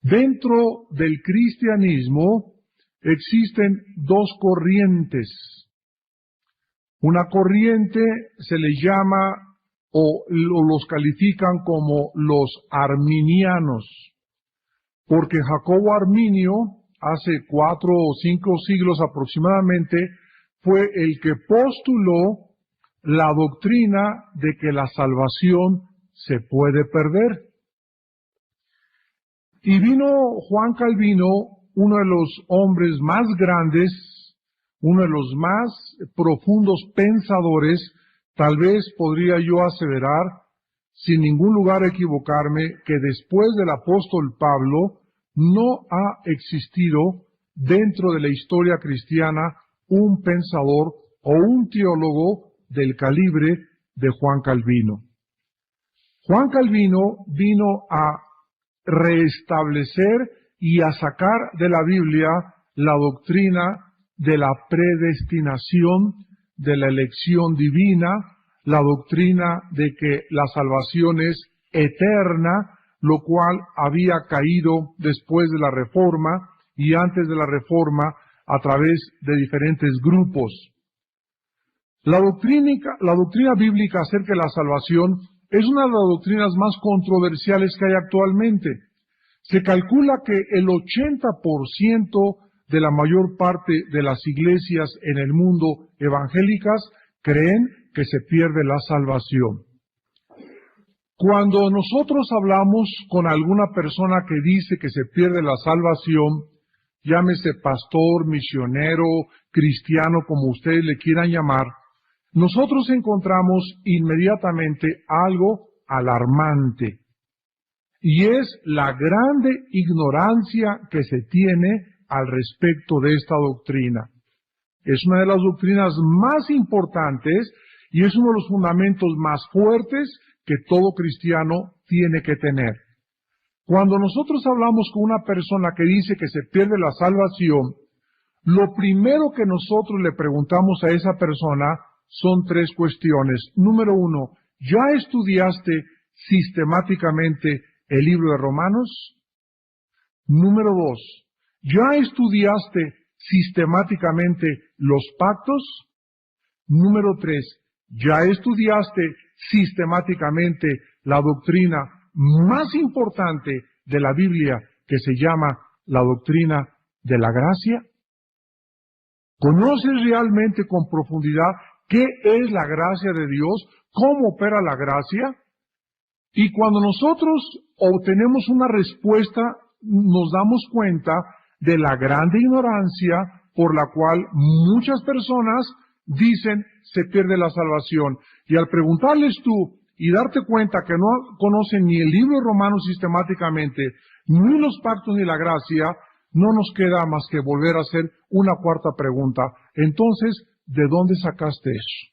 Dentro del cristianismo existen dos corrientes. Una corriente se le llama o los califican como los arminianos, porque Jacobo Arminio, hace 4 o 5 siglos aproximadamente, fue el que postuló la doctrina de que la salvación se puede perder. Y vino Juan Calvino, uno de los hombres más grandes, uno de los más profundos pensadores, tal vez podría yo aseverar, sin ningún lugar a equivocarme, que después del apóstol Pablo no ha existido dentro de la historia cristiana un pensador o un teólogo del calibre de Juan Calvino. Juan Calvino vino a restablecer y a sacar de la Biblia la doctrina de la predestinación, de la elección divina, la doctrina de que la salvación es eterna, lo cual había caído después de la Reforma y antes de la Reforma a través de diferentes grupos. La doctrina bíblica acerca de la salvación es una de las doctrinas más controversiales que hay actualmente. Se calcula que el 80% de la mayor parte de las iglesias en el mundo evangélicas creen que se pierde la salvación. Cuando nosotros hablamos con alguna persona que dice que se pierde la salvación, llámese pastor, misionero, cristiano, como ustedes le quieran llamar, nosotros encontramos inmediatamente algo alarmante, y es la grande ignorancia que se tiene al respecto de esta doctrina. Es una de las doctrinas más importantes y es uno de los fundamentos más fuertes que todo cristiano tiene que tener. Cuando nosotros hablamos con una persona que dice que se pierde la salvación, lo primero que nosotros le preguntamos a esa persona son 3 cuestiones. Número 1, ¿ya estudiaste sistemáticamente el libro de Romanos? Número 2, ¿ya estudiaste sistemáticamente los pactos? Número 3, ¿ya estudiaste sistemáticamente la doctrina más importante de la Biblia que se llama la doctrina de la gracia? ¿Conoces realmente con profundidad qué es la gracia de Dios? ¿Cómo opera la gracia? Y cuando nosotros obtenemos una respuesta, nos damos cuenta de la grande ignorancia por la cual muchas personas dicen se pierde la salvación. Y al preguntarles tú y darte cuenta que no conocen ni el libro de Romanos sistemáticamente, ni los pactos ni la gracia, no nos queda más que volver a hacer una cuarta pregunta. Entonces, ¿de dónde sacaste eso?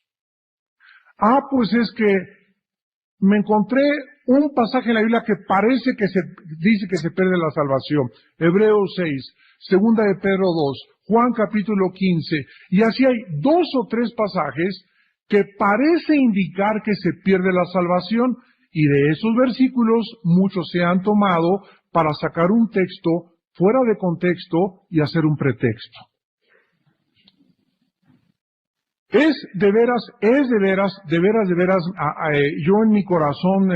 Pues es que me encontré un pasaje en la Biblia que parece que dice que se pierde la salvación. Hebreos 6, Segunda de Pedro 2, Juan capítulo 15, y así hay 2 o 3 pasajes que parece indicar que se pierde la salvación, y de esos versículos muchos se han tomado para sacar un texto fuera de contexto y hacer un pretexto. Es de veras, yo en mi corazón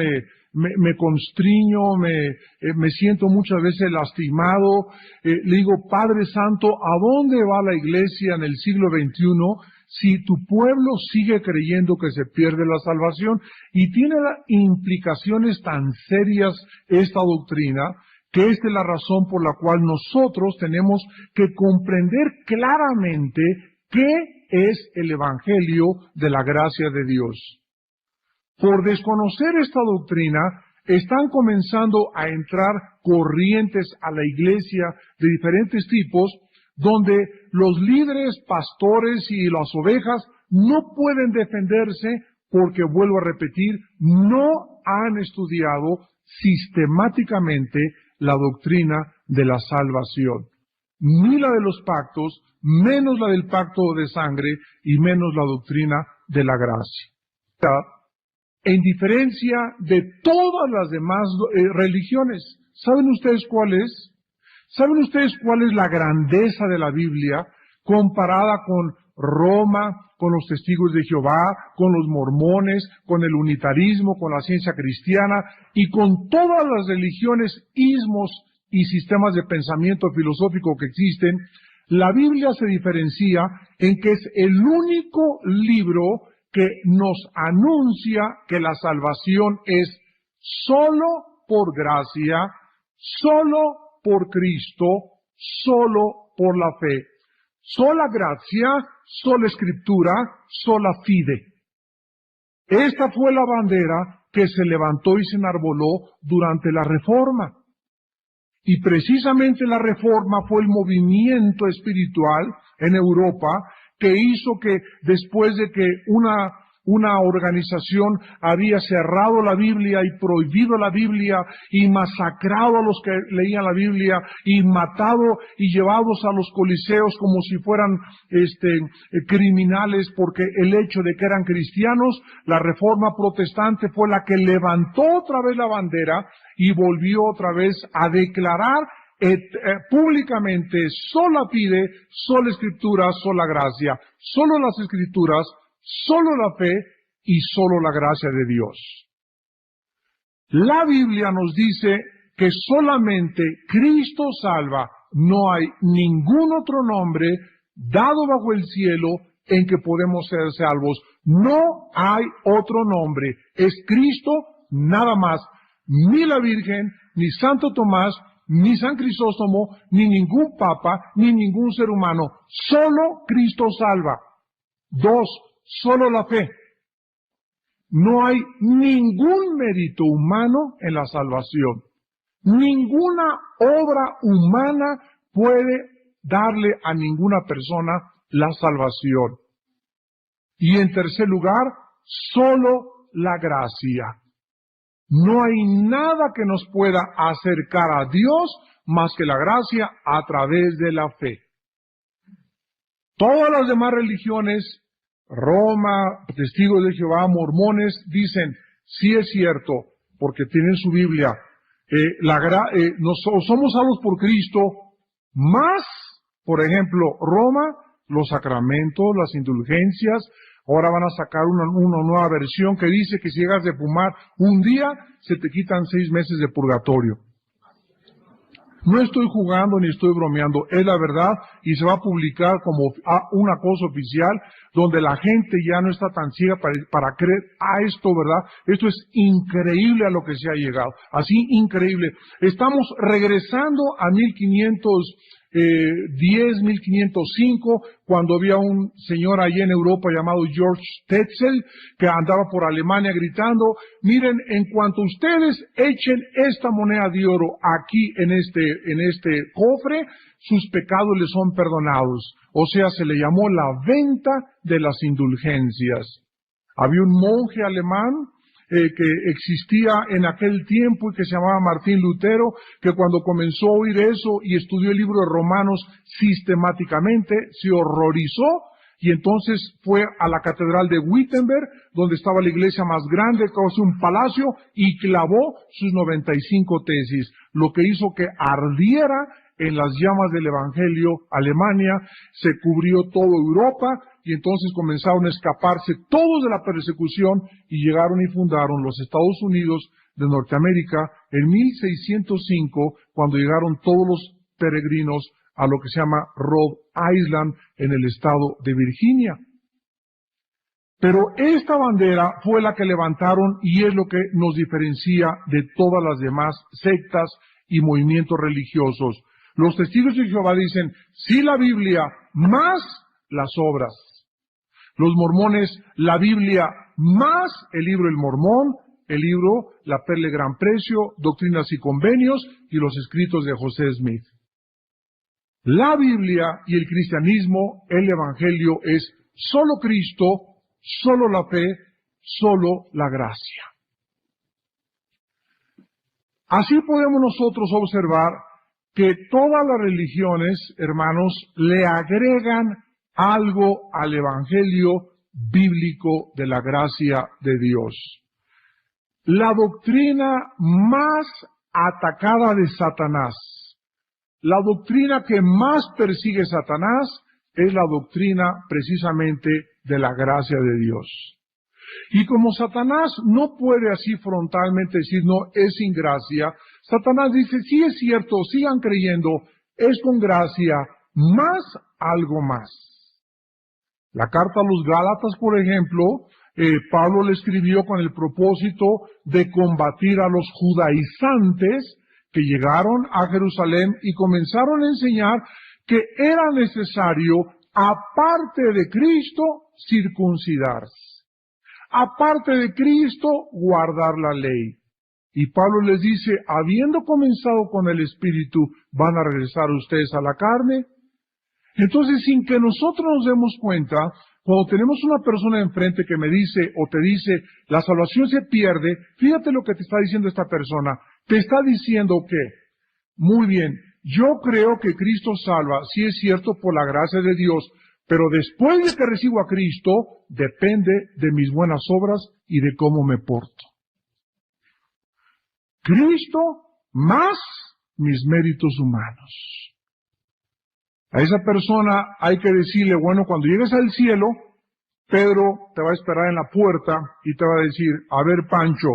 me constriño, me siento muchas veces lastimado, le digo, Padre Santo, ¿a dónde va la iglesia en el siglo XXI si tu pueblo sigue creyendo que se pierde la salvación? Y tiene implicaciones tan serias esta doctrina, que esta es la razón por la cual nosotros tenemos que comprender claramente qué es el Evangelio de la gracia de Dios. Por desconocer esta doctrina, están comenzando a entrar corrientes a la iglesia de diferentes tipos, donde los líderes, pastores y las ovejas no pueden defenderse porque, vuelvo a repetir, no han estudiado sistemáticamente la doctrina de la salvación. Ni la de los pactos, menos la del pacto de sangre y menos la doctrina de la gracia. En diferencia de todas las demás religiones, ¿Saben ustedes cuál es? ¿Saben ustedes cuál es la grandeza de la Biblia comparada con Roma, con los testigos de Jehová, con los mormones, con el unitarismo, con la ciencia cristiana y con todas las religiones, ismos y sistemas de pensamiento filosófico que existen? La Biblia se diferencia en que es el único libro que nos anuncia que la salvación es solo por gracia, solo por Cristo, solo por la fe. Sola gracia, sola escritura, sola fide. Esta fue la bandera que se levantó y se enarboló durante la Reforma. Y precisamente la Reforma fue el movimiento espiritual en Europa que hizo que después de que una organización había cerrado la Biblia y prohibido la Biblia y masacrado a los que leían la Biblia y matado y llevados a los coliseos como si fueran criminales porque el hecho de que eran cristianos, la Reforma protestante fue la que levantó otra vez la bandera y volvió otra vez a declarar públicamente: sola fide, sola escritura, sola gracia, solo las escrituras, solo la fe y solo la gracia de Dios. La Biblia nos dice que solamente Cristo salva, no hay ningún otro nombre dado bajo el cielo en que podemos ser salvos. No hay otro nombre, es Cristo nada más. Ni la Virgen, ni Santo Tomás, ni San Crisóstomo, ni ningún papa, ni ningún ser humano. Solo Cristo salva. 2, solo la fe. No hay ningún mérito humano en la salvación. Ninguna obra humana puede darle a ninguna persona la salvación. Y en tercer lugar, solo la gracia. No hay nada que nos pueda acercar a Dios más que la gracia a través de la fe. Todas las demás religiones, Roma, testigos de Jehová, mormones, dicen: sí es cierto, porque tienen su Biblia, somos salvos por Cristo, más, por ejemplo, Roma, los sacramentos, las indulgencias. Ahora van a sacar una nueva versión que dice que si llegas de fumar un día, se te quitan 6 meses de purgatorio. No estoy jugando ni estoy bromeando, es la verdad, y se va a publicar como una cosa oficial donde la gente ya no está tan ciega para creer a esto, ¿verdad? Esto es increíble a lo que se ha llegado, así increíble. Estamos regresando a 1510, 1505, cuando había un señor allí en Europa llamado George Tetzel, que andaba por Alemania gritando: miren, en cuanto ustedes echen esta moneda de oro aquí en este cofre, sus pecados les son perdonados. O sea, se le llamó la venta de las indulgencias. Había un monje alemán que existía en aquel tiempo y que se llamaba Martín Lutero, que cuando comenzó a oír eso y estudió el libro de Romanos sistemáticamente, se horrorizó y entonces fue a la catedral de Wittenberg, donde estaba la iglesia más grande, casi un palacio, y clavó sus 95 tesis, lo que hizo que ardiera en las llamas del Evangelio Alemania, se cubrió toda Europa, y entonces comenzaron a escaparse todos de la persecución y llegaron y fundaron los Estados Unidos de Norteamérica en 1605, cuando llegaron todos los peregrinos a lo que se llama Rhode Island en el estado de Virginia. Pero esta bandera fue la que levantaron y es lo que nos diferencia de todas las demás sectas y movimientos religiosos. Los testigos de Jehová dicen: sí, la Biblia más las obras. Los mormones, la Biblia más el libro El Mormón, el libro La Perla de Gran Precio, Doctrinas y Convenios y los escritos de José Smith. La Biblia y el cristianismo, el Evangelio, es solo Cristo, solo la fe, solo la gracia. Así podemos nosotros observar que todas las religiones, hermanos, le agregan algo al Evangelio bíblico de la gracia de Dios. La doctrina más atacada de Satanás. La doctrina que más persigue Satanás es la doctrina precisamente de la gracia de Dios. Y como Satanás no puede así frontalmente decir, no, es sin gracia, Satanás dice, sí es cierto, sigan creyendo, es con gracia, más algo más. La carta a los Gálatas, por ejemplo, Pablo le escribió con el propósito de combatir a los judaizantes que llegaron a Jerusalén y comenzaron a enseñar que era necesario, aparte de Cristo, circuncidarse. Aparte de Cristo, guardar la ley. Y Pablo les dice, habiendo comenzado con el Espíritu, ¿van a regresar ustedes a la carne? Entonces, sin que nosotros nos demos cuenta, cuando tenemos una persona enfrente que me dice o te dice, la salvación se pierde, fíjate lo que te está diciendo esta persona. Te está diciendo que, muy bien, yo creo que Cristo salva, sí es cierto, por la gracia de Dios, pero después de que recibo a Cristo, depende de mis buenas obras y de cómo me porto. Cristo más mis méritos humanos. A esa persona hay que decirle, bueno, cuando llegues al cielo, Pedro te va a esperar en la puerta y te va a decir, a ver, Pancho,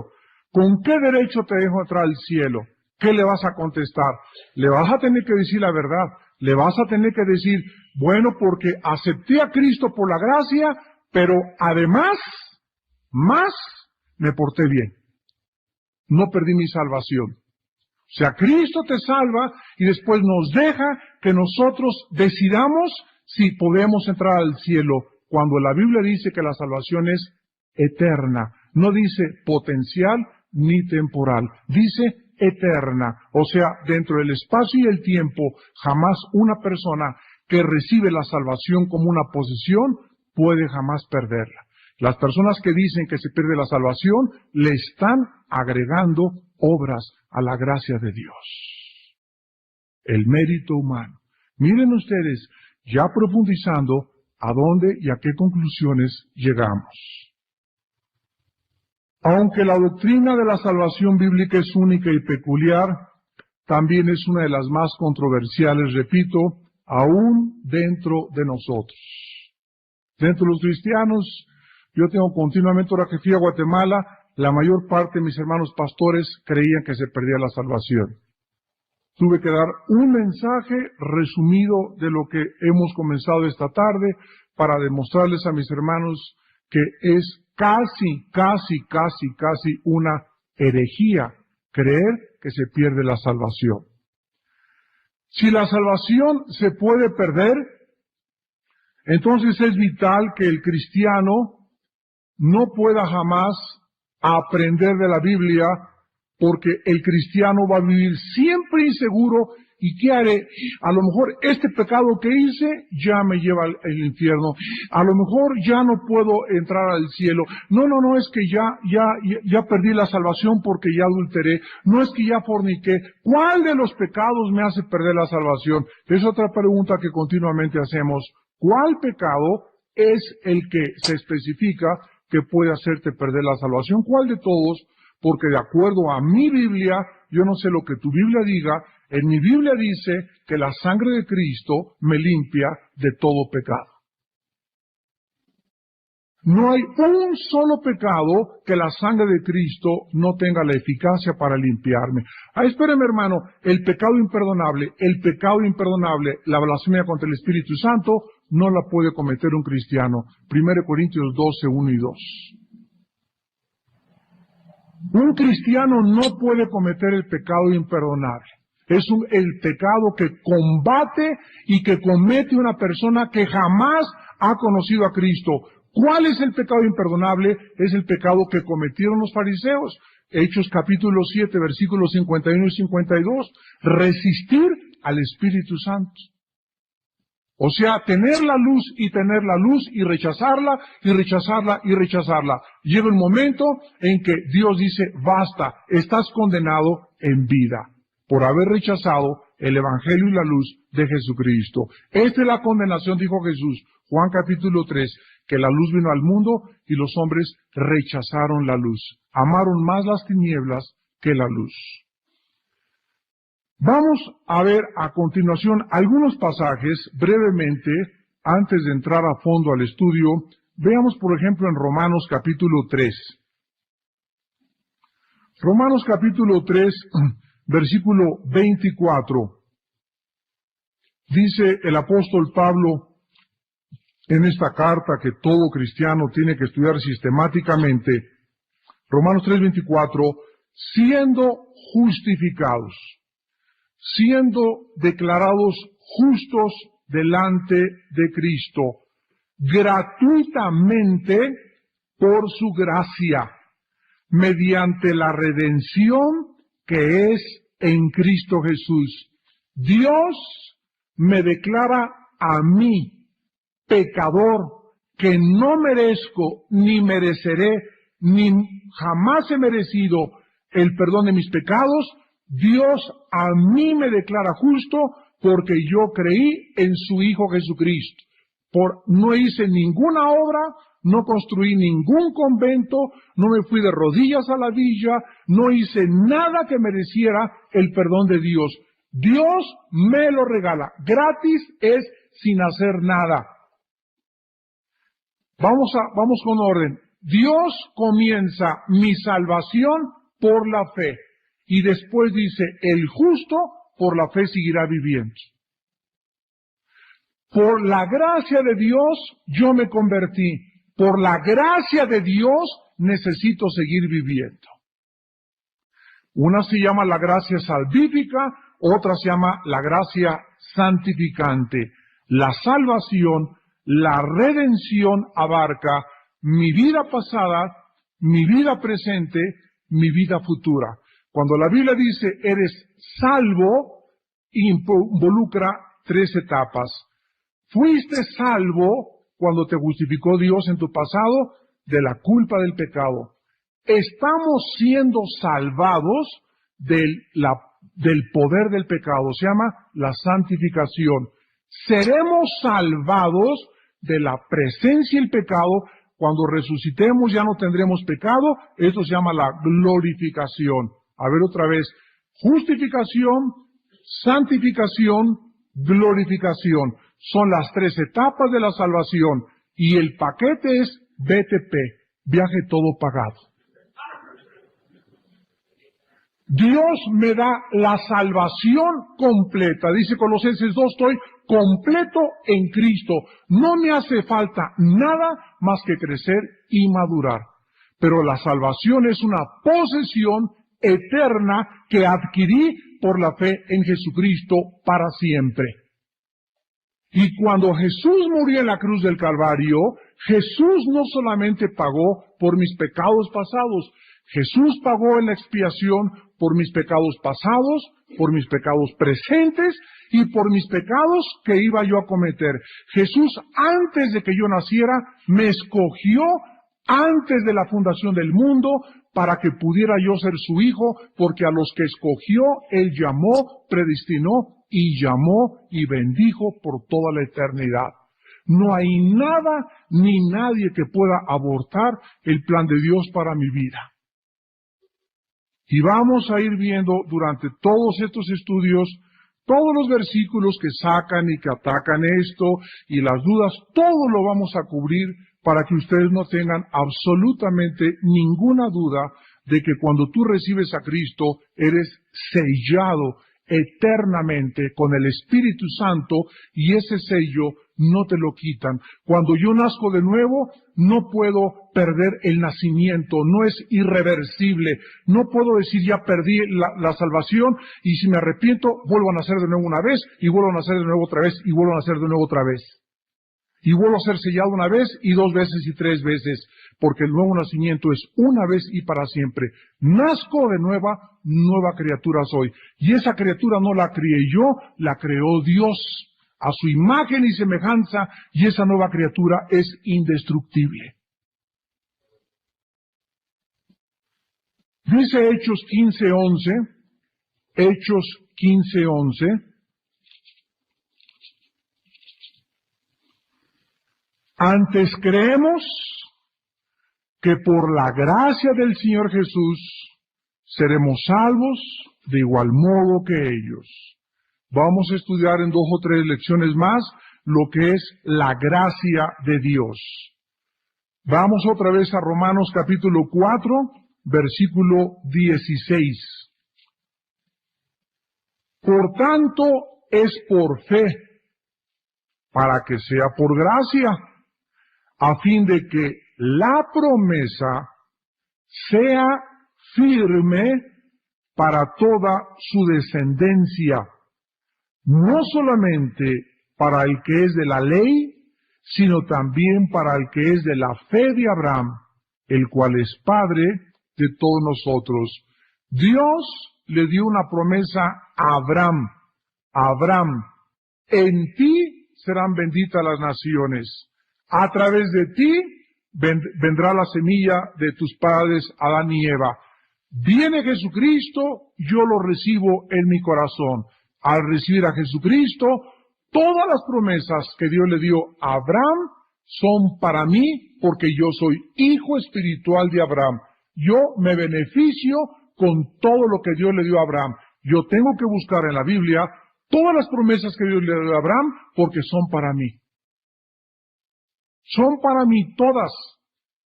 ¿con qué derecho te dejo entrar al cielo? ¿Qué le vas a contestar? Le vas a tener que decir la verdad. Le vas a tener que decir, bueno, porque acepté a Cristo por la gracia, pero además, más me porté bien. No perdí mi salvación. O sea, Cristo te salva y después nos deja que nosotros decidamos si podemos entrar al cielo, cuando la Biblia dice que la salvación es eterna. No dice potencial ni temporal, dice eterna. O sea, dentro del espacio y el tiempo, jamás una persona que recibe la salvación como una posesión puede jamás perderla. Las personas que dicen que se pierde la salvación le están agregando obras a la gracia de Dios. El mérito humano. Miren ustedes, ya profundizando, a dónde y a qué conclusiones llegamos. Aunque la doctrina de la salvación bíblica es única y peculiar, también es una de las más controversiales, repito, aún dentro de nosotros. Dentro de los cristianos, yo tengo continuamente, ahora que fui a Guatemala, la mayor parte de mis hermanos pastores creían que se perdía la salvación. Tuve que dar un mensaje resumido de lo que hemos comenzado esta tarde para demostrarles a mis hermanos que es casi una herejía creer que se pierde la salvación. Si la salvación se puede perder, entonces es vital que el cristiano no pueda jamás aprender de la Biblia, porque el cristiano va a vivir siempre inseguro. ¿Y qué haré? A lo mejor este pecado que hice ya me lleva al infierno. A lo mejor ya no puedo entrar al cielo. No, es que ya perdí la salvación porque ya adulteré. No es que ya forniqué. ¿Cuál de los pecados me hace perder la salvación? Es otra pregunta que continuamente hacemos. ¿Cuál pecado es el que se especifica que puede hacerte perder la salvación? ¿Cuál de todos? Porque de acuerdo a mi Biblia, yo no sé lo que tu Biblia diga, en mi Biblia dice que la sangre de Cristo me limpia de todo pecado. No hay un solo pecado que la sangre de Cristo no tenga la eficacia para limpiarme. Espéreme, hermano, el pecado imperdonable, la blasfemia contra el Espíritu Santo, no la puede cometer un cristiano. 1 Corintios 12, 1 y 2. Un cristiano no puede cometer el pecado imperdonable. Es el pecado que combate y que comete una persona que jamás ha conocido a Cristo. ¿Cuál es el pecado imperdonable? Es el pecado que cometieron los fariseos. Hechos capítulo 7, versículos 51 y 52. Resistir al Espíritu Santo. O sea, tener la luz y rechazarla y rechazarla y rechazarla. Llega un momento en que Dios dice, basta, estás condenado en vida por haber rechazado el Evangelio y la luz de Jesucristo. Esta es la condenación, dijo Jesús, Juan capítulo 3, que la luz vino al mundo y los hombres rechazaron la luz. Amaron más las tinieblas que la luz. Vamos a ver a continuación algunos pasajes brevemente antes de entrar a fondo al estudio. Veamos, por ejemplo, en Romanos capítulo 3. Romanos capítulo 3, versículo 24. Dice el apóstol Pablo en esta carta que todo cristiano tiene que estudiar sistemáticamente. Romanos 3:24, siendo justificados, siendo declarados justos delante de Cristo, gratuitamente por su gracia, mediante la redención que es en Cristo Jesús. Dios me declara a mí, pecador, que no merezco, ni mereceré, ni jamás he merecido el perdón de mis pecados. Dios a mí me declara justo porque yo creí en su Hijo Jesucristo. No hice ninguna obra, no construí ningún convento, no me fui de rodillas a la villa, no hice nada que mereciera el perdón de Dios. Dios me lo regala. Gratis es sin hacer nada. Vamos con orden. Dios comienza mi salvación por la fe. Y después dice, el justo por la fe seguirá viviendo. Por la gracia de Dios yo me convertí. Por la gracia de Dios necesito seguir viviendo. Una se llama la gracia salvífica, otra se llama la gracia santificante. La salvación, la redención abarca mi vida pasada, mi vida presente, mi vida futura. Cuando la Biblia dice eres salvo, involucra 3 etapas. Fuiste salvo cuando te justificó Dios en tu pasado de la culpa del pecado. Estamos siendo salvados del poder del pecado. Se llama la santificación. Seremos salvados de la presencia del pecado. Cuando resucitemos ya no tendremos pecado. Esto se llama la glorificación. A ver otra vez. Justificación, santificación, glorificación. Son las 3 etapas de la salvación. Y el paquete es BTP, viaje todo pagado. Dios me da la salvación completa. Dice Colosenses 2, estoy completo en Cristo. No me hace falta nada más que crecer y madurar. Pero la salvación es una posesión eterna que adquirí por la fe en Jesucristo para siempre. Y cuando Jesús murió en la cruz del Calvario, Jesús no solamente pagó por mis pecados pasados, Jesús pagó en la expiación por mis pecados pasados, por mis pecados presentes y por mis pecados que iba yo a cometer. Jesús, antes de que yo naciera, me escogió antes de la fundación del mundo para que pudiera yo ser su hijo, porque a los que escogió, Él llamó, predestinó y llamó y bendijo por toda la eternidad. No hay nada ni nadie que pueda abortar el plan de Dios para mi vida. Y vamos a ir viendo durante todos estos estudios, todos los versículos que sacan y que atacan esto y las dudas, todo lo vamos a cubrir para que ustedes no tengan absolutamente ninguna duda de que cuando tú recibes a Cristo eres sellado eternamente con el Espíritu Santo y ese sello no te lo quitan. Cuando yo nazco de nuevo, no puedo perder el nacimiento, no es irreversible. No puedo decir ya perdí la salvación y si me arrepiento vuelvo a nacer de nuevo una vez y vuelvo a nacer de nuevo otra vez y vuelvo a nacer de nuevo otra vez. Y vuelvo a ser sellado una vez y 2 veces y 3 veces, porque el nuevo nacimiento es una vez y para siempre. Nazco de nueva criatura soy. Y esa criatura no la crié yo, la creó Dios a su imagen y semejanza, y esa nueva criatura es indestructible. Dice Hechos 15:11, Hechos 15:11, antes creemos que por la gracia del Señor Jesús seremos salvos de igual modo que ellos. Vamos a estudiar en 2 o 3 lecciones más lo que es la gracia de Dios. Vamos otra vez a Romanos capítulo 4, versículo 16. Por tanto, es por fe, para que sea por gracia, a fin de que la promesa sea firme para toda su descendencia, no solamente para el que es de la ley, sino también para el que es de la fe de Abraham, el cual es Padre de todos nosotros. Dios le dio una promesa a Abraham. Abraham, en ti serán benditas las naciones. A través de ti vendrá la semilla de tus padres Adán y Eva. Viene Jesucristo, yo lo recibo en mi corazón. Al recibir a Jesucristo, todas las promesas que Dios le dio a Abraham son para mí, porque yo soy hijo espiritual de Abraham. Yo me beneficio con todo lo que Dios le dio a Abraham. Yo tengo que buscar en la Biblia todas las promesas que Dios le dio a Abraham, porque son para mí. Son para mí todas,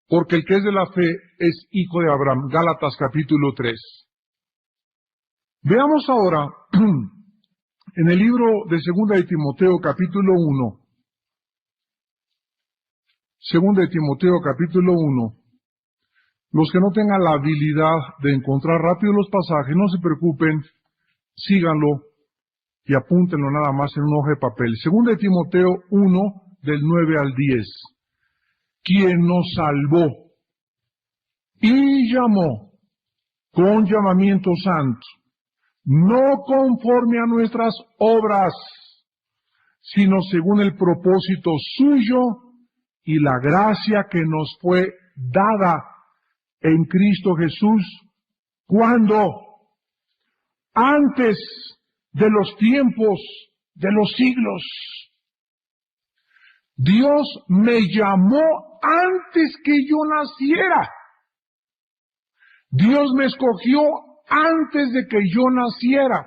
porque el que es de la fe es hijo de Abraham. Gálatas capítulo 3. Veamos ahora en el libro de 2 de Timoteo capítulo 1. 2 de Timoteo capítulo 1. Los que no tengan la habilidad de encontrar rápido los pasajes, no se preocupen, síganlo y apúntenlo nada más en un hoja de papel. 2 de Timoteo 1, del 9 al 10. Quien nos salvó y llamó con llamamiento santo, no conforme a nuestras obras, sino según el propósito suyo y la gracia que nos fue dada en Cristo Jesús, cuando antes de los tiempos de los siglos, Dios me llamó antes que yo naciera. Dios me escogió antes de que yo naciera.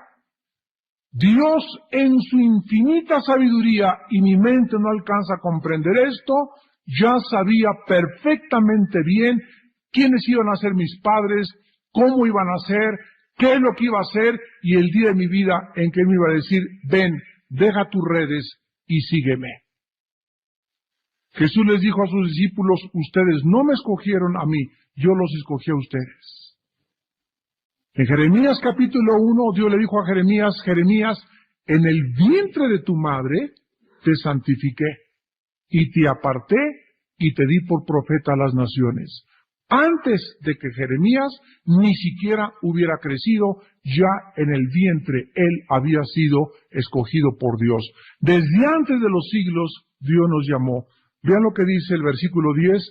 Dios en su infinita sabiduría, y mi mente no alcanza a comprender esto, ya sabía perfectamente bien quiénes iban a ser mis padres, cómo iban a ser, qué es lo que iba a hacer, y el día de mi vida en que me iba a decir, ven, deja tus redes y sígueme. Jesús les dijo a sus discípulos, ustedes no me escogieron a mí, yo los escogí a ustedes. En Jeremías capítulo 1, Dios le dijo a Jeremías, Jeremías, en el vientre de tu madre te santifiqué, y te aparté, y te di por profeta a las naciones. Antes de que Jeremías ni siquiera hubiera crecido, ya en el vientre él había sido escogido por Dios. Desde antes de los siglos, Dios nos llamó. Vean lo que dice el versículo 10,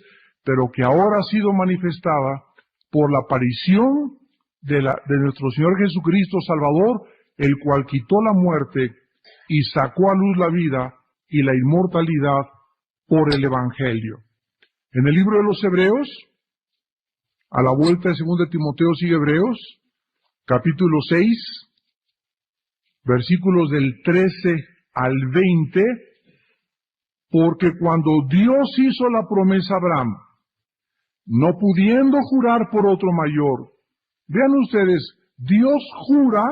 pero que ahora ha sido manifestada por la aparición de nuestro Señor Jesucristo Salvador, el cual quitó la muerte y sacó a luz la vida y la inmortalidad por el Evangelio. En el libro de los Hebreos, a la vuelta de 2 de Timoteo sigue Hebreos, capítulo 6, versículos del 13 al 20, porque cuando Dios hizo la promesa a Abraham, no pudiendo jurar por otro mayor, vean ustedes, Dios jura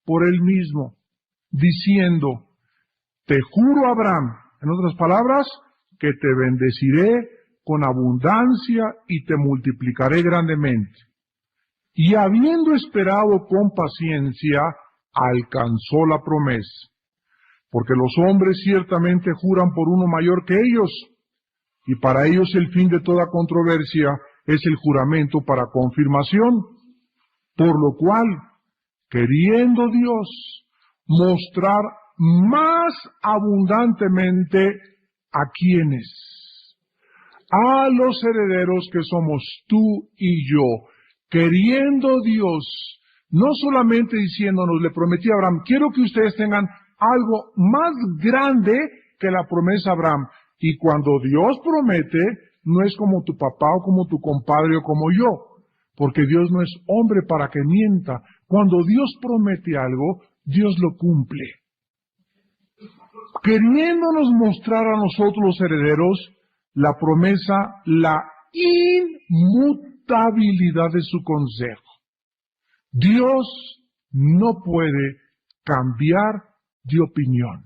por él mismo, diciendo, te juro Abraham, en otras palabras, que te bendeciré con abundancia y te multiplicaré grandemente. Y habiendo esperado con paciencia, alcanzó la promesa. Porque los hombres ciertamente juran por uno mayor que ellos, y para ellos el fin de toda controversia es el juramento para confirmación, por lo cual, queriendo Dios mostrar más abundantemente a quienes, a los herederos que somos tú y yo, queriendo Dios, no solamente diciéndonos, le prometí a Abraham, quiero que ustedes tengan algo más grande que la promesa a Abraham. Y cuando Dios promete, no es como tu papá o como tu compadre o como yo, porque Dios no es hombre para que mienta. Cuando Dios promete algo, Dios lo cumple. Queriéndonos mostrar a nosotros los herederos la promesa, la inmutabilidad de su consejo. Dios no puede cambiar de opinión.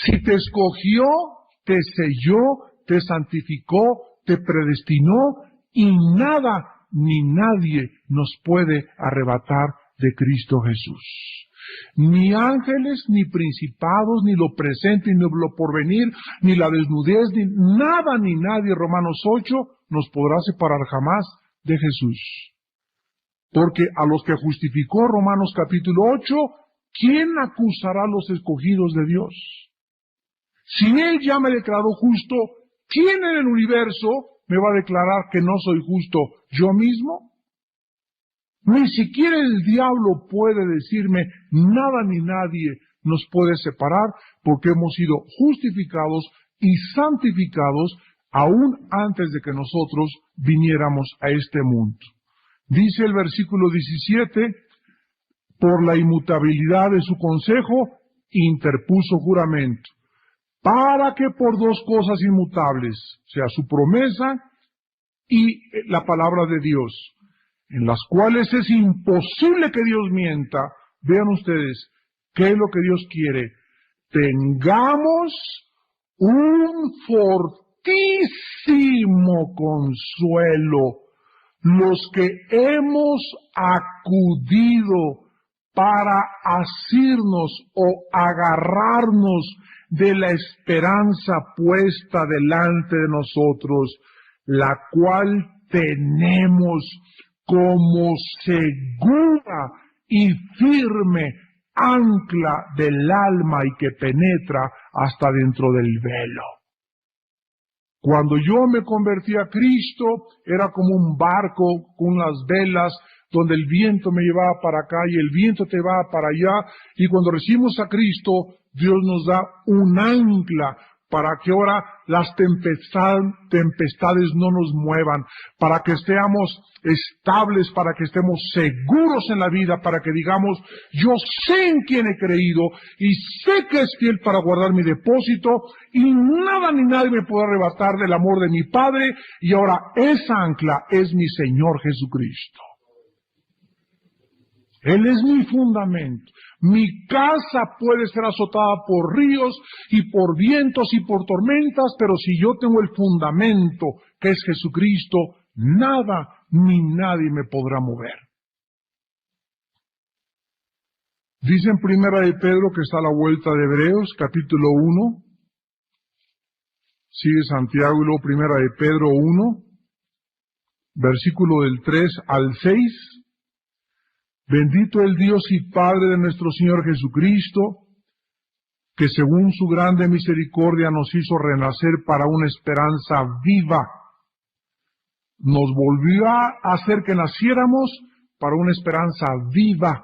Si te escogió, te selló, te santificó, te predestinó, y nada ni nadie nos puede arrebatar de Cristo Jesús. Ni ángeles, ni principados, ni lo presente, ni lo porvenir, ni la desnudez, ni nada ni nadie, Romanos 8, nos podrá separar jamás de Jesús. Porque a los que justificó Romanos capítulo 8, ¿quién acusará a los escogidos de Dios? Si Él ya me declaró justo, ¿quién en el universo me va a declarar que no soy justo? ¿Yo mismo? Ni siquiera el diablo puede decirme, nada ni nadie nos puede separar, porque hemos sido justificados y santificados aún antes de que nosotros viniéramos a este mundo. Dice el versículo 17, por la inmutabilidad de su consejo, interpuso juramento, para que por dos cosas inmutables, o sea, su promesa y la palabra de Dios, en las cuales es imposible que Dios mienta, vean ustedes, ¿qué es lo que Dios quiere? Tengamos un fortísimo consuelo, los que hemos acudido para asirnos o agarrarnos de la esperanza puesta delante de nosotros, la cual tenemos como segura y firme ancla del alma y que penetra hasta dentro del velo. Cuando yo me convertí a Cristo, era como un barco con las velas, donde el viento me llevaba para acá y el viento te va para allá, y cuando recibimos a Cristo, Dios nos da un ancla para que ahora las tempestades no nos muevan, para que estemos estables, para que estemos seguros en la vida, para que digamos, yo sé en quién he creído y sé que es fiel para guardar mi depósito y nada ni nadie me puede arrebatar del amor de mi Padre, y ahora esa ancla es mi Señor Jesucristo. Él es mi fundamento. Mi casa puede ser azotada por ríos y por vientos y por tormentas, pero si yo tengo el fundamento que es Jesucristo, nada ni nadie me podrá mover. Dice en Primera de Pedro, que está a la vuelta de Hebreos, capítulo 1, sigue Santiago y luego Primera de Pedro 1, versículo del 3 al 6, bendito el Dios y Padre de nuestro Señor Jesucristo, que según su grande misericordia nos hizo renacer para una esperanza viva. Nos volvió a hacer que naciéramos para una esperanza viva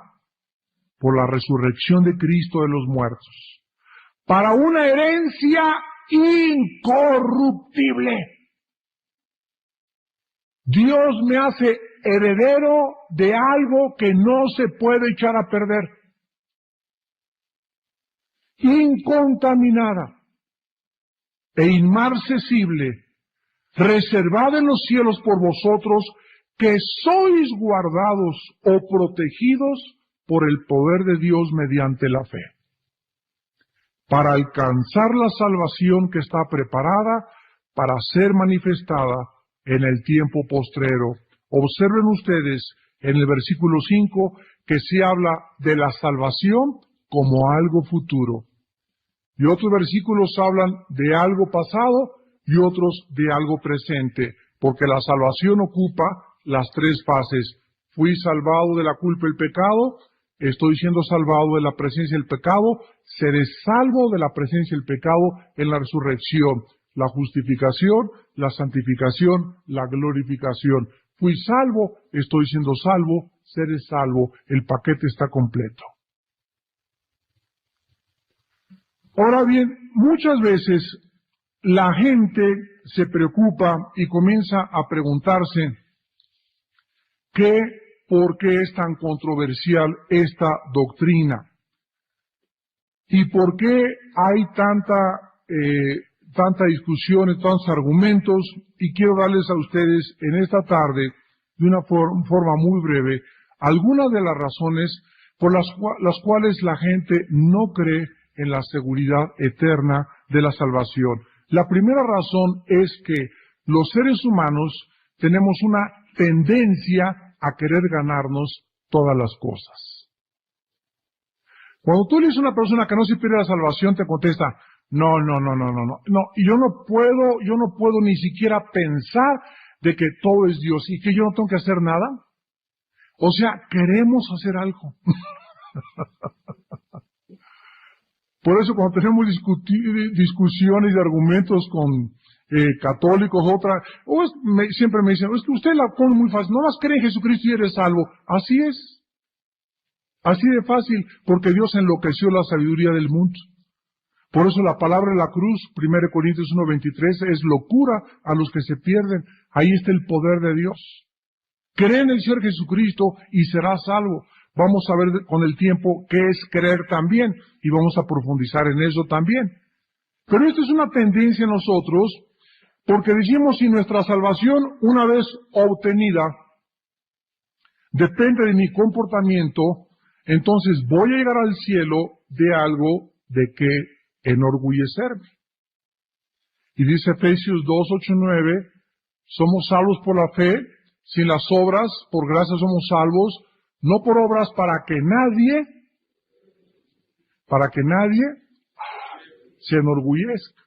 por la resurrección de Cristo de los muertos, para una herencia incorruptible. Dios me hace heredero de algo que no se puede echar a perder. Incontaminada e inmarcesible, reservada en los cielos por vosotros, que sois guardados o protegidos por el poder de Dios mediante la fe, para alcanzar la salvación que está preparada para ser manifestada en el tiempo postrero. Observen ustedes en el versículo 5 que se habla de la salvación como algo futuro. Y otros versículos hablan de algo pasado y otros de algo presente, porque la salvación ocupa las tres fases. Fui salvado de la culpa del pecado, estoy siendo salvado de la presencia del pecado, seré salvo de la presencia del pecado en la resurrección. La justificación, la santificación, la glorificación. Fui salvo, estoy siendo salvo, seré salvo. El paquete está completo. Ahora bien, muchas veces la gente se preocupa y comienza a preguntarse que por qué es tan controversial esta doctrina y por qué hay tanta discusión y tantos argumentos, y quiero darles a ustedes en esta tarde, de una forma muy breve, algunas de las razones por las cuales la gente no cree en la seguridad eterna de la salvación. La primera razón es que los seres humanos tenemos una tendencia a querer ganarnos todas las cosas. Cuando tú le dices a una persona que no se pierde la salvación, te contesta, no, y yo no puedo ni siquiera pensar de que todo es Dios y que yo no tengo que hacer nada. O sea, queremos hacer algo. Por eso cuando tenemos discusiones y argumentos con católicos, siempre me dicen, es que usted la pone muy fácil, no más cree en Jesucristo y eres salvo. Así es. Así de fácil, porque Dios enloqueció la sabiduría del mundo. Por eso la palabra de la cruz, 1 Corintios 1:23, es locura a los que se pierden. Ahí está el poder de Dios. Cree en el Señor Jesucristo y serás salvo. Vamos a ver con el tiempo qué es creer también, y vamos a profundizar en eso también. Pero esto es una tendencia en nosotros, porque decimos, si nuestra salvación, una vez obtenida, depende de mi comportamiento, entonces voy a llegar al cielo de algo de que enorgullecerme. Y dice Efesios 2:8-9, somos salvos por la fe, sin las obras, por gracia somos salvos, no por obras para que nadie se enorgullezca.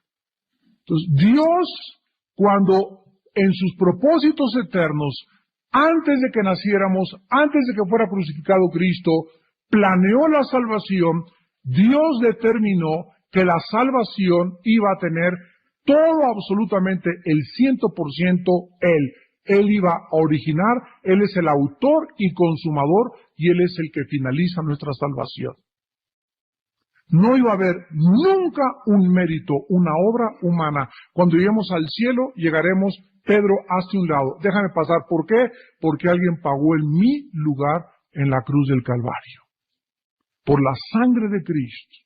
Entonces, Dios, cuando en sus propósitos eternos, antes de que naciéramos, antes de que fuera crucificado Cristo, planeó la salvación, Dios determinó que la salvación iba a tener todo, absolutamente el 100% Él. Él iba a originar, Él es el autor y consumador, y Él es el que finaliza nuestra salvación. No iba a haber nunca un mérito, una obra humana. Cuando lleguemos al cielo, llegaremos, Pedro, hazte un lado, déjame pasar. ¿Por qué? Porque alguien pagó en mi lugar en la cruz del Calvario. Por la sangre de Cristo.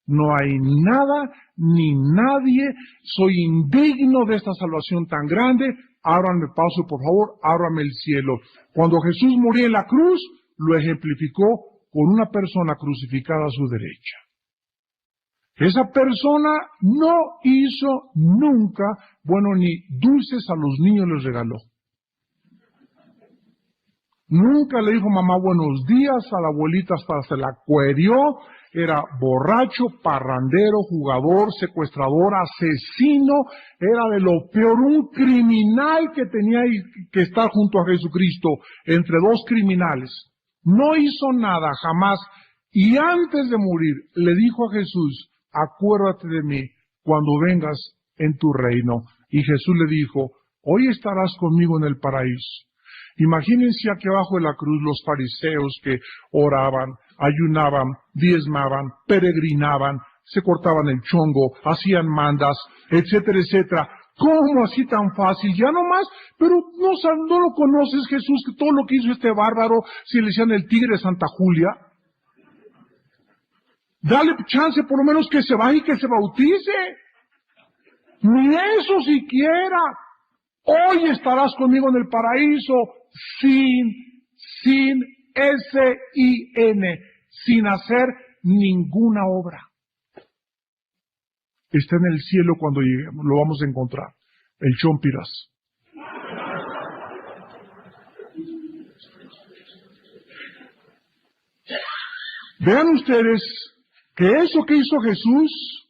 No hay nada ni nadie, soy indigno de esta salvación tan grande, ábranme paso, por favor, ábrame el cielo. Cuando Jesús murió en la cruz, lo ejemplificó con una persona crucificada a su derecha. Esa persona no hizo nunca, ni dulces a los niños les regaló. Nunca le dijo mamá buenos días a la abuelita, hasta se la cuerió. Era borracho, parrandero, jugador, secuestrador, asesino, era de lo peor, un criminal que tenía que estar junto a Jesucristo, entre dos criminales. No hizo nada, jamás. Y antes de morir, le dijo a Jesús, acuérdate de mí cuando vengas en tu reino. Y Jesús le dijo, hoy estarás conmigo en el paraíso. Imagínense aquí abajo de la cruz los fariseos que oraban, ayunaban, diezmaban, peregrinaban, se cortaban el chongo, hacían mandas, etcétera, etcétera. ¿Cómo así tan fácil? Ya no más, pero no lo conoces, Jesús, que todo lo que hizo este bárbaro, si le decían el tigre de Santa Julia. Dale chance por lo menos que se vaya y que se bautice. Ni eso siquiera. Hoy estarás conmigo en el paraíso sin S-I-N, sin hacer ninguna obra. Está en el cielo cuando lleguemos, lo vamos a encontrar, el Chompiras. Vean ustedes que eso que hizo Jesús,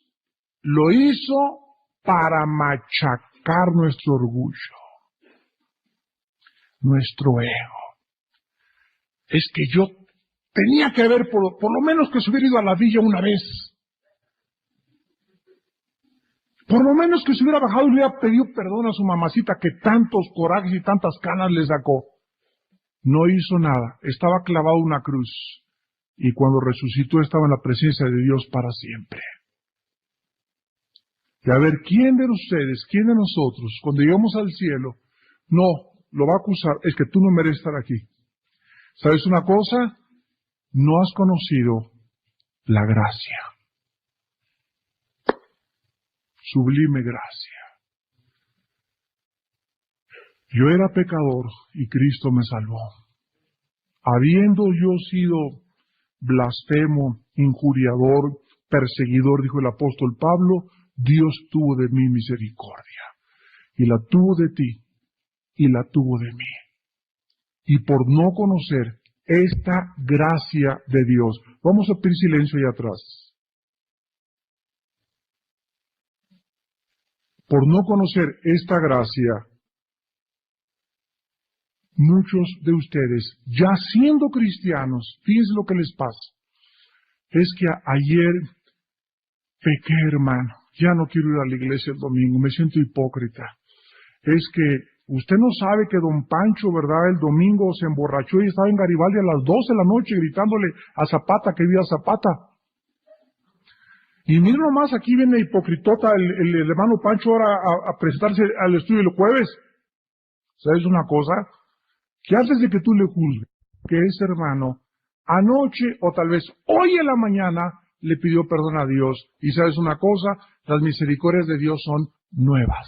lo hizo para machacar nuestro orgullo, nuestro ego. Es que yo tenía que haber, por lo menos que se hubiera ido a la villa una vez. Por lo menos que se hubiera bajado y le hubiera pedido perdón a su mamacita que tantos corajes y tantas canas le sacó. No hizo nada, estaba clavado en una cruz. Y cuando resucitó estaba en la presencia de Dios para siempre. Y a ver, ¿quién de ustedes, quién de nosotros, cuando lleguemos al cielo, no, lo va a acusar, es que tú no mereces estar aquí? ¿Sabes una cosa? No has conocido la gracia. Sublime gracia. Yo era pecador y Cristo me salvó. Habiendo yo sido blasfemo, injuriador, perseguidor, dijo el apóstol Pablo, Dios tuvo de mí misericordia. Y la tuvo de ti, y la tuvo de mí. Y por no conocer esta gracia de Dios. Vamos a pedir silencio ahí atrás. Por no conocer esta gracia, muchos de ustedes, ya siendo cristianos, fíjense lo que les pasa. Es que ayer pequé, hermano. Ya no quiero ir a la iglesia el domingo, me siento hipócrita. Es que usted no sabe que don Pancho, ¿verdad? El domingo se emborrachó y estaba en Garibaldi a las 12 de la noche gritándole a Zapata que viva Zapata. Y miren nomás, aquí viene hipocritota el hermano Pancho ahora a presentarse al estudio el jueves. ¿Sabes una cosa? Que antes de que tú le juzgues, que ese hermano anoche o tal vez hoy en la mañana le pidió perdón a Dios. Y ¿sabes una cosa? Las misericordias de Dios son nuevas.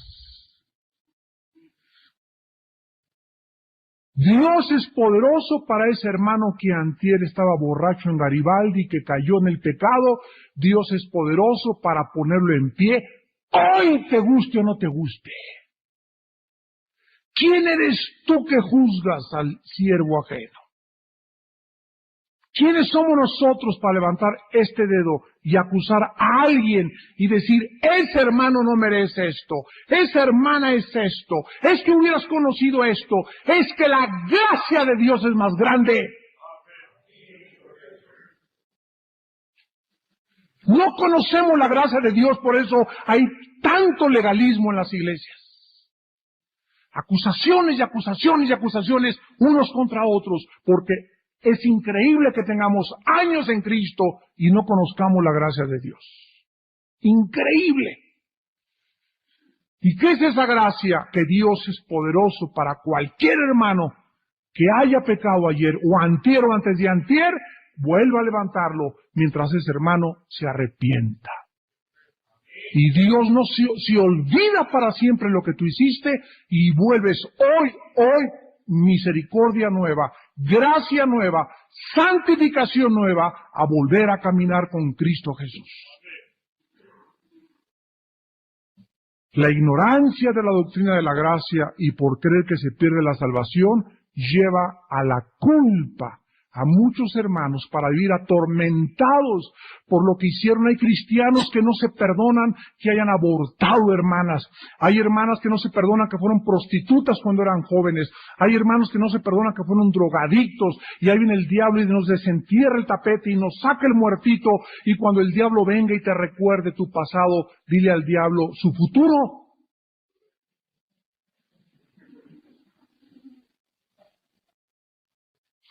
Dios es poderoso para ese hermano que antier estaba borracho en Garibaldi, que cayó en el pecado. Dios es poderoso para ponerlo en pie, hoy te guste o no te guste. ¿Quién eres tú que juzgas al siervo ajeno? ¿Quiénes somos nosotros para levantar este dedo y acusar a alguien y decir, ese hermano no merece esto, esa hermana es esto, es que hubieras conocido esto, es que la gracia de Dios es más grande? No conocemos la gracia de Dios, por eso hay tanto legalismo en las iglesias. Acusaciones y acusaciones y acusaciones unos contra otros, porque es increíble que tengamos años en Cristo y no conozcamos la gracia de Dios. Increíble. ¿Y qué es esa gracia? Que Dios es poderoso para cualquier hermano que haya pecado ayer o antier o antes de antier, vuelva a levantarlo mientras ese hermano se arrepienta. Y Dios no se olvida para siempre lo que tú hiciste y vuelves hoy, misericordia nueva, gracia nueva, santificación nueva, a volver a caminar con Cristo Jesús. La ignorancia de la doctrina de la gracia y por creer que se pierde la salvación lleva a la culpa a muchos hermanos para vivir atormentados por lo que hicieron. Hay cristianos que no se perdonan que hayan abortado hermanas. Hay hermanas que no se perdonan que fueron prostitutas cuando eran jóvenes. Hay hermanos que no se perdonan que fueron drogadictos. Y ahí viene el diablo y nos desentierra el tapete y nos saca el muertito. Y cuando el diablo venga y te recuerde tu pasado, dile al diablo su futuro.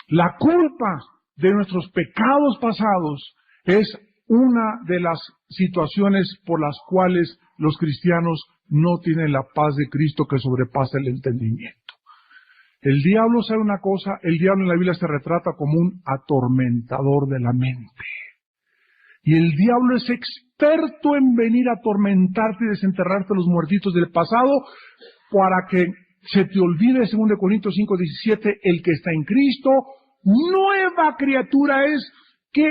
La culpa de nuestros pecados pasados es una de las situaciones por las cuales los cristianos no tienen la paz de Cristo que sobrepasa el entendimiento. El diablo, ¿sabe una cosa? El diablo en la Biblia se retrata como un atormentador de la mente. Y el diablo es experto en venir a atormentarte y desenterrarte los muertitos del pasado para que se te olvide, 2 Corintios 5:17, el que está en Cristo, nueva criatura es. Que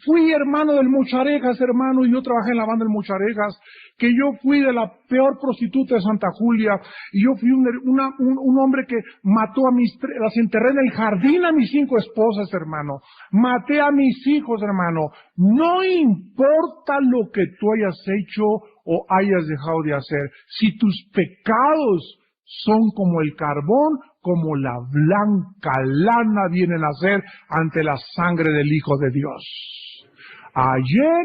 fui hermano del Mocharejas, hermano, y yo trabajé en la banda del Mocharejas, que yo fui de la peor prostituta de Santa Julia, y yo fui un hombre que mató las enterré en el jardín a mis 5 esposas, hermano, maté a mis hijos, hermano. No importa lo que tú hayas hecho o hayas dejado de hacer, si tus pecados son como el carbón, como la blanca lana vienen a ser ante la sangre del Hijo de Dios. Ayer,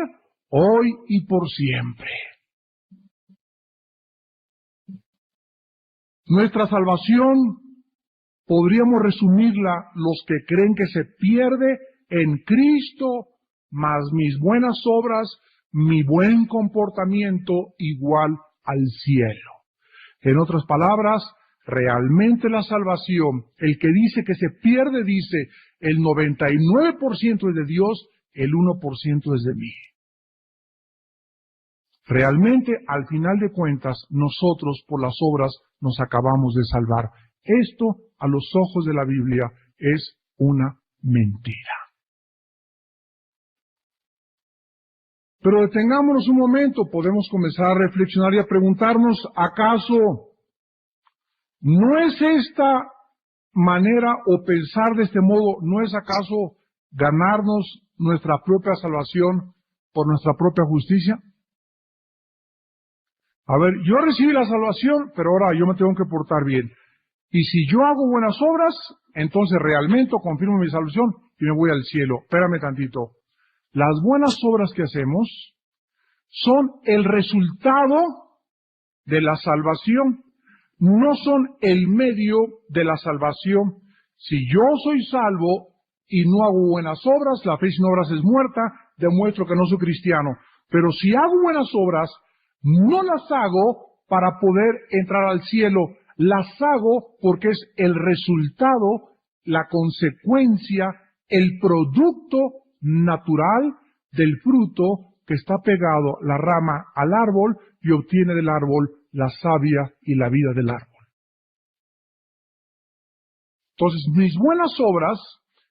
hoy y por siempre. Nuestra salvación podríamos resumirla los que creen que se pierde en Cristo, más mis buenas obras, mi buen comportamiento igual al cielo. En otras palabras, realmente la salvación, el que dice que se pierde, dice, el 99% es de Dios, el 1% es de mí. Realmente, al final de cuentas, nosotros por las obras nos acabamos de salvar. Esto, a los ojos de la Biblia, es una mentira. Pero detengámonos un momento, podemos comenzar a reflexionar y a preguntarnos, ¿acaso no es esta manera o pensar de este modo, no es acaso ganarnos nuestra propia salvación por nuestra propia justicia? A ver, yo recibí la salvación, pero ahora yo me tengo que portar bien. Y si yo hago buenas obras, entonces realmente confirmo mi salvación y me voy al cielo. Espérame tantito. Las buenas obras que hacemos son el resultado de la salvación, no son el medio de la salvación. Si yo soy salvo y no hago buenas obras, la fe sin obras es muerta, demuestro que no soy cristiano. Pero si hago buenas obras, no las hago para poder entrar al cielo, las hago porque es el resultado, la consecuencia, el producto natural del fruto que está pegado la rama al árbol y obtiene del árbol la savia y la vida del árbol. Entonces, mis buenas obras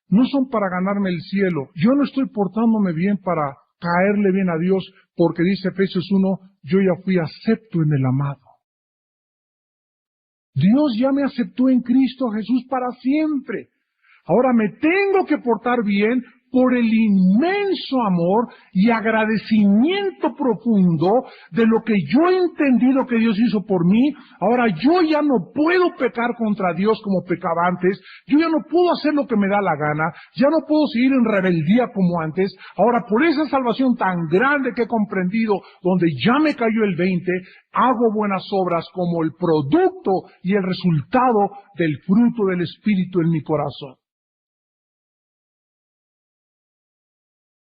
no son para ganarme el cielo. Yo no estoy portándome bien para caerle bien a Dios, porque dice Efesios 1, yo ya fui acepto en el amado. Dios ya me aceptó en Cristo Jesús para siempre. Ahora me tengo que portar bien por el inmenso amor y agradecimiento profundo de lo que yo he entendido que Dios hizo por mí. Ahora yo ya no puedo pecar contra Dios como pecaba antes. Yo ya no puedo hacer lo que me da la gana. Ya no puedo seguir en rebeldía como antes. Ahora por esa salvación tan grande que he comprendido, donde ya me cayó el 20, hago buenas obras como el producto y el resultado del fruto del Espíritu en mi corazón.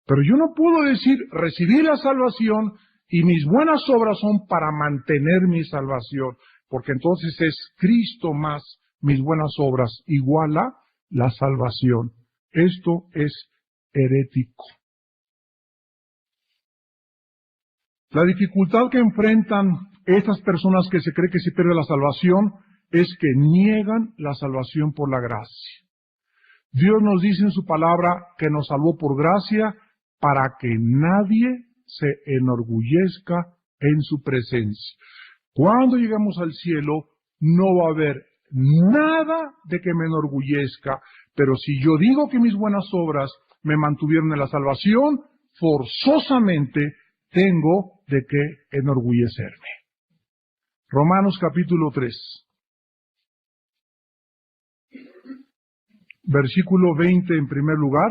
Pero yo no puedo decir, recibí la salvación y mis buenas obras son para mantener mi salvación, porque entonces es Cristo más mis buenas obras igual a la salvación. Esto es herético. La dificultad que enfrentan estas personas que se cree que se pierde la salvación es que niegan la salvación por la gracia. Dios nos dice en su palabra que nos salvó por gracia, para que nadie se enorgullezca en su presencia. Cuando lleguemos al cielo, no va a haber nada de que me enorgullezca, pero si yo digo que mis buenas obras me mantuvieron en la salvación, forzosamente tengo de qué enorgullecerme. Romanos capítulo 3. Versículo 20 en primer lugar.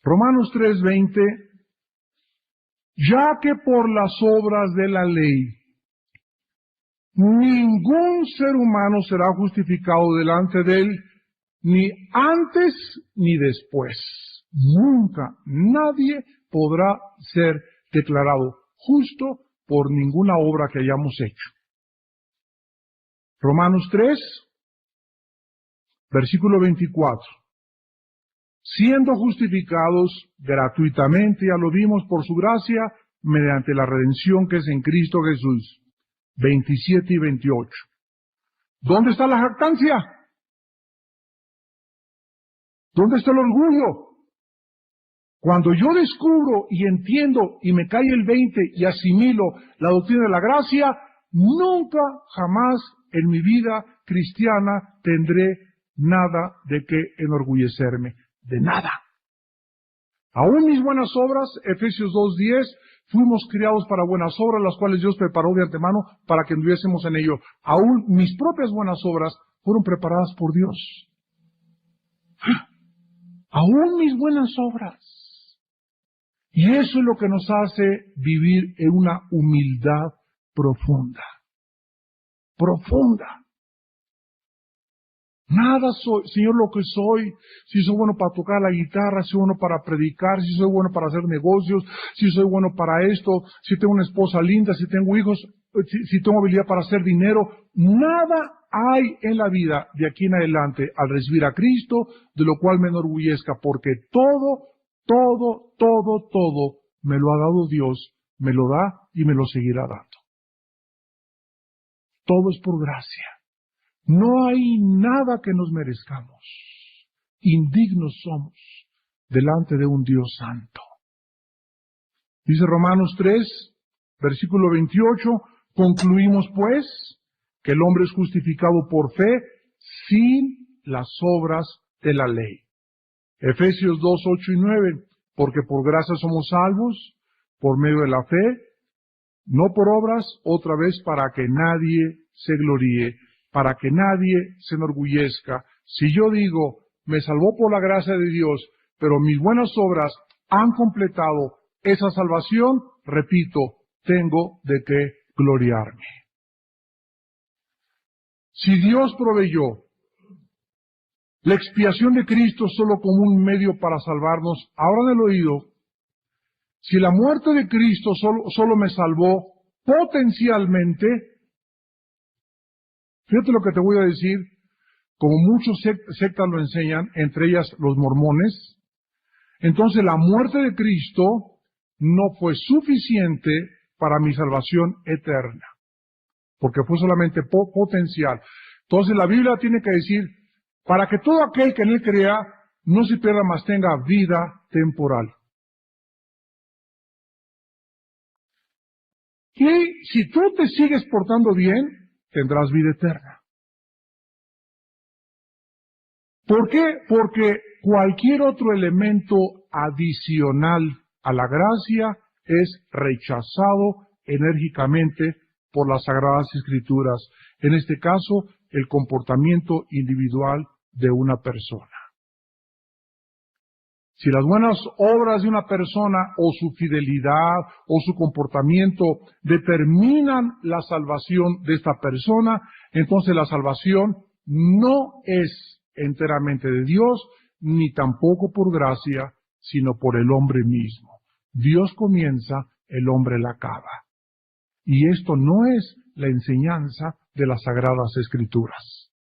Romanos 3:20, ya que por las obras de la ley ningún ser humano será justificado delante de él, ni antes ni después. Nunca nadie podrá ser declarado justo por ninguna obra que hayamos hecho. Romanos 3, versículo 24. Siendo justificados gratuitamente, ya lo vimos, por su gracia, mediante la redención que es en Cristo Jesús. 27 y 28. ¿Dónde está la jactancia? ¿Dónde está el orgullo? Cuando yo descubro y entiendo y me cae el 20 y asimilo la doctrina de la gracia, nunca jamás en mi vida cristiana tendré nada de qué enorgullecerme. De nada. Aún mis buenas obras, Efesios 2:10, fuimos criados para buenas obras, las cuales Dios preparó de antemano para que anduviésemos en ello. Aún mis propias buenas obras fueron preparadas por Dios. Aún mis buenas obras. Y eso es lo que nos hace vivir en una humildad profunda. Profunda. Nada soy, Señor, lo que soy, si soy bueno para tocar la guitarra, si soy bueno para predicar, si soy bueno para hacer negocios, si soy bueno para esto, si tengo una esposa linda, si tengo hijos, si tengo habilidad para hacer dinero. Nada hay en la vida de aquí en adelante al recibir a Cristo de lo cual me enorgullezca, porque todo me lo ha dado Dios, me lo da y me lo seguirá dando. Todo es por gracia. No hay nada que nos merezcamos. Indignos somos delante de un Dios santo. Dice Romanos 3, versículo 28, concluimos pues que el hombre es justificado por fe sin las obras de la ley. Efesios 2, 8 y 9, porque por gracia somos salvos, por medio de la fe, no por obras, otra vez para que nadie se gloríe, para que nadie se enorgullezca. Si yo digo, me salvó por la gracia de Dios, pero mis buenas obras han completado esa salvación, repito, tengo de qué gloriarme. Si Dios proveyó la expiación de Cristo solo como un medio para salvarnos, ahora en el oído, si la muerte de Cristo solo me salvó potencialmente, fíjate lo que te voy a decir, como muchos sectas lo enseñan, entre ellas los mormones, entonces la muerte de Cristo no fue suficiente para mi salvación eterna, porque fue solamente potencial. Entonces la Biblia tiene que decir, para que todo aquel que en él crea no se pierda, mas tenga vida temporal. Y si tú te sigues portando bien, tendrás vida eterna. ¿Por qué? Porque cualquier otro elemento adicional a la gracia es rechazado enérgicamente por las Sagradas Escrituras. En este caso, el comportamiento individual de una persona. Si las buenas obras de una persona o su fidelidad o su comportamiento determinan la salvación de esta persona, entonces la salvación no es enteramente de Dios, ni tampoco por gracia, sino por el hombre mismo. Dios comienza, el hombre la acaba. Y esto no es la enseñanza de las Sagradas Escrituras.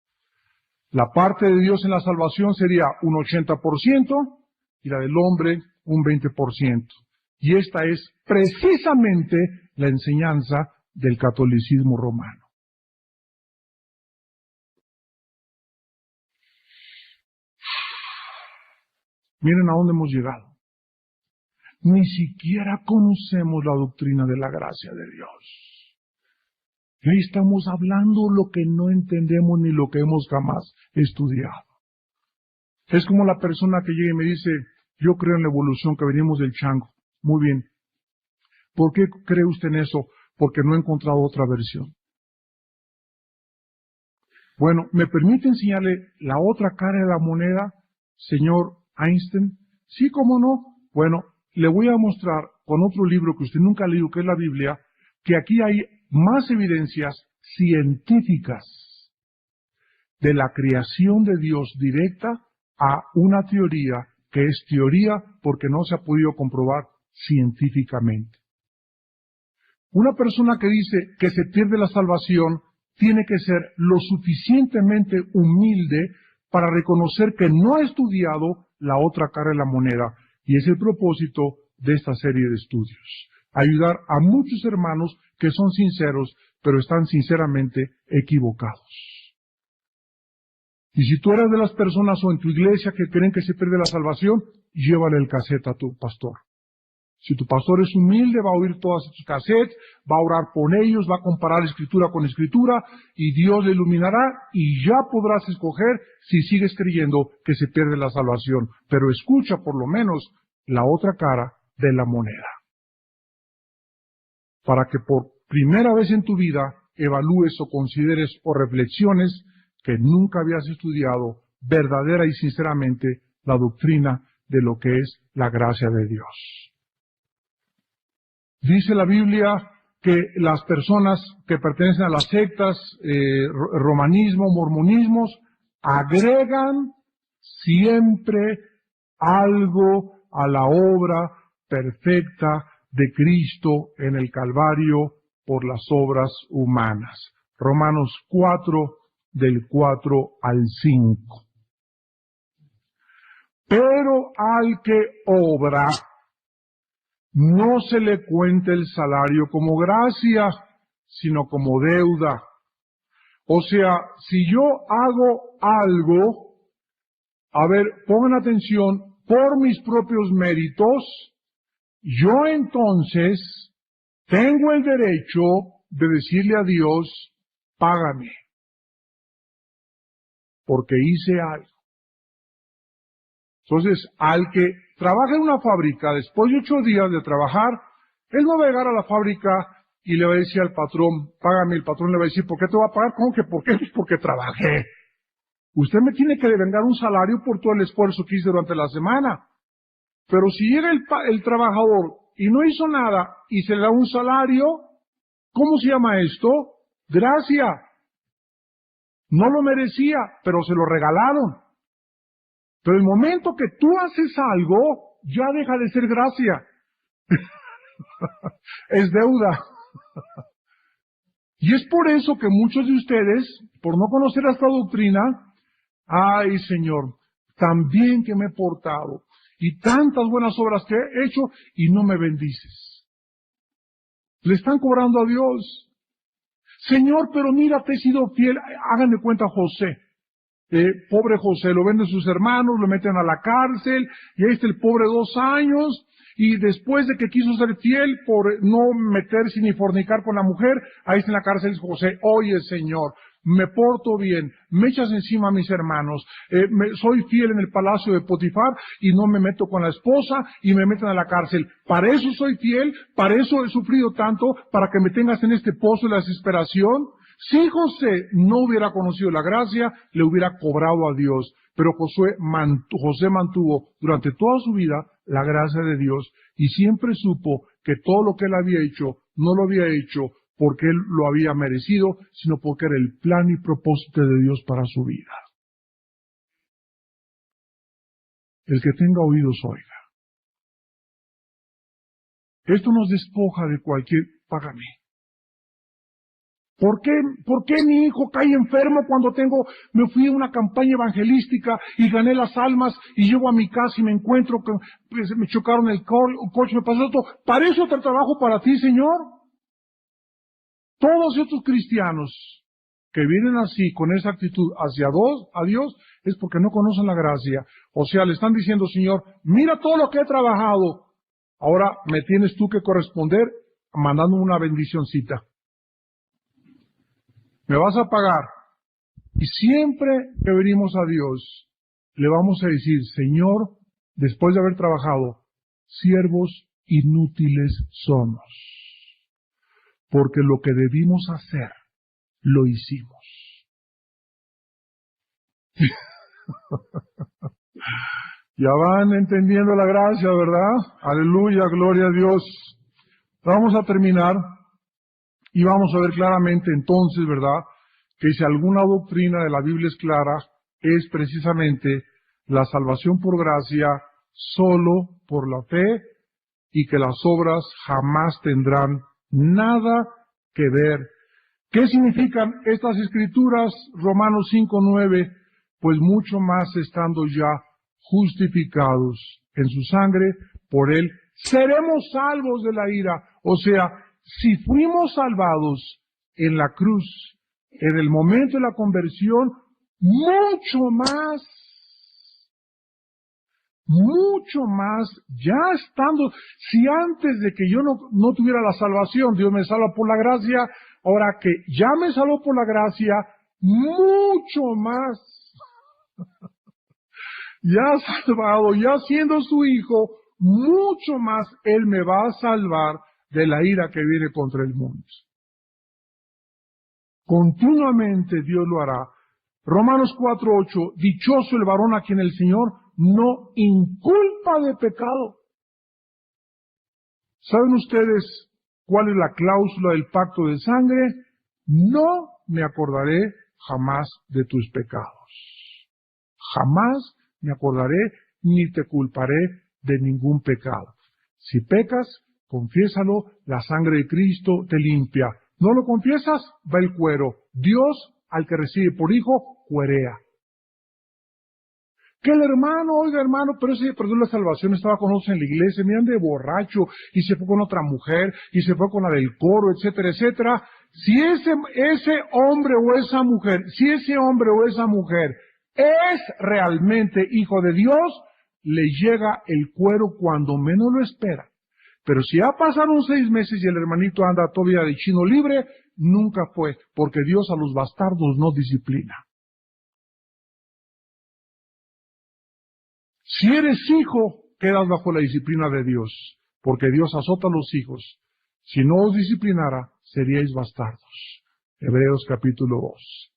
La parte de Dios en la salvación sería un 80% y la del hombre un 20%. Y esta es precisamente la enseñanza del catolicismo romano. Miren a dónde hemos llegado. Ni siquiera conocemos la doctrina de la gracia de Dios. Y ahí estamos hablando lo que no entendemos ni lo que hemos jamás estudiado. Es como la persona que llega y me dice, yo creo en la evolución, que venimos del chango. Muy bien. ¿Por qué cree usted en eso? Porque no he encontrado otra versión. Bueno, ¿me permite enseñarle la otra cara de la moneda, señor Einstein? Sí, cómo no. Bueno, le voy a mostrar con otro libro que usted nunca ha leído, que es la Biblia, que aquí hay más evidencias científicas de la creación de Dios directa a una teoría que es teoría porque no se ha podido comprobar científicamente. Una persona que dice que se pierde la salvación tiene que ser lo suficientemente humilde para reconocer que no ha estudiado la otra cara de la moneda, y es el propósito de esta serie de estudios. Ayudar a muchos hermanos que son sinceros, pero están sinceramente equivocados. Y si tú eres de las personas o en tu iglesia que creen que se pierde la salvación, llévale el casete a tu pastor. Si tu pastor es humilde, va a oír todos estos cassettes, va a orar por ellos, va a comparar escritura con escritura, y Dios le iluminará, y ya podrás escoger si sigues creyendo que se pierde la salvación. Pero escucha por lo menos la otra cara de la moneda, para que por primera vez en tu vida evalúes o consideres o reflexiones que nunca habías estudiado verdadera y sinceramente la doctrina de lo que es la gracia de Dios. Dice la Biblia que las personas que pertenecen a las sectas, romanismo, mormonismos, agregan siempre algo a la obra perfecta de Cristo en el Calvario por las obras humanas. Romanos 4, del 4 al 5. Pero al que obra, no se le cuenta el salario como gracia, sino como deuda. O sea, si yo hago algo, a ver, pongan atención, por mis propios méritos, yo entonces tengo el derecho de decirle a Dios, págame, porque hice algo. Entonces, al que trabaja en una fábrica, después de 8 días de trabajar, él no va a llegar a la fábrica y le va a decir al patrón, págame. El patrón le va a decir, ¿por qué te va a pagar? ¿Cómo que por qué? Pues porque trabajé. Usted me tiene que devengar un salario por todo el esfuerzo que hice durante la semana. Pero si llega el trabajador y no hizo nada y se le da un salario, ¿cómo se llama esto? Gracia. No lo merecía, pero se lo regalaron. Pero el momento que tú haces algo, ya deja de ser gracia. Es deuda. Y es por eso que muchos de ustedes, por no conocer esta doctrina, ay Señor, tan bien que me he portado y tantas buenas obras que he hecho y no me bendices. Le están cobrando a Dios. Señor, pero mira, te he sido fiel. Háganme cuenta José. Pobre José, lo venden sus hermanos, lo meten a la cárcel, y ahí está el pobre 2 años, y después de que quiso ser fiel por no meterse ni fornicar con la mujer, ahí está en la cárcel José, oye Señor, me porto bien, me echas encima a mis hermanos, soy fiel en el palacio de Potifar, y no me meto con la esposa, y me meten a la cárcel. Para eso soy fiel, para eso he sufrido tanto, para que me tengas en este pozo de la desesperación. Si José no hubiera conocido la gracia, le hubiera cobrado a Dios. Pero José mantuvo durante toda su vida la gracia de Dios y siempre supo que todo lo que él había hecho no lo había hecho porque él lo había merecido, sino porque era el plan y propósito de Dios para su vida. El que tenga oídos oiga. Esto nos despoja de cualquier págame. ¿Por qué mi hijo cae enfermo cuando me fui a una campaña evangelística y gané las almas y llego a mi casa y me encuentro que pues, me chocaron el coche, me pasó esto? ¿Para eso te trabajo para ti, Señor? Todos estos cristianos que vienen así, con esa actitud hacia Dios, es porque no conocen la gracia. O sea, le están diciendo, Señor, mira todo lo que he trabajado. Ahora me tienes tú que corresponder mandándome una bendicioncita. Me vas a pagar. Y siempre que venimos a Dios, le vamos a decir, Señor, después de haber trabajado, siervos inútiles somos. Porque lo que debimos hacer, lo hicimos. Ya van entendiendo la gracia, ¿verdad? Aleluya, gloria a Dios. Vamos a terminar y vamos a ver claramente entonces, ¿verdad?, que si alguna doctrina de la Biblia es clara, es precisamente la salvación por gracia solo por la fe y que las obras jamás tendrán nada que ver. ¿Qué significan estas escrituras? Romanos 5:9, pues mucho más estando ya justificados en su sangre, por él seremos salvos de la ira. O sea, si fuimos salvados en la cruz, en el momento de la conversión, mucho más, ya estando, si antes de que yo no tuviera la salvación, Dios me salva por la gracia, ahora que ya me salvó por la gracia, mucho más, ya salvado, ya siendo su hijo, mucho más Él me va a salvar de la ira que viene contra el mundo. Continuamente Dios lo hará. Romanos 4:8, dichoso el varón a quien el Señor no inculpa de pecado. ¿Saben ustedes cuál es la cláusula del pacto de sangre? No me acordaré jamás de tus pecados. Jamás me acordaré ni te culparé de ningún pecado. Si pecas, Confiésalo, la sangre de Cristo te limpia. ¿No lo confiesas? Va el cuero. Dios, al que recibe por hijo, cuerea. Que el hermano, oiga hermano, pero ese perdió la salvación, estaba con nosotros en la iglesia, me ande de borracho, y se fue con otra mujer, y se fue con la del coro, etcétera, etcétera. Si ese hombre o esa mujer, es realmente hijo de Dios, le llega el cuero cuando menos lo espera. Pero si ya pasaron 6 meses y el hermanito anda todavía de chino libre, nunca fue, porque Dios a los bastardos no disciplina. Si eres hijo, quedas bajo la disciplina de Dios, porque Dios azota a los hijos. Si no os disciplinara, seríais bastardos. Hebreos capítulo 2.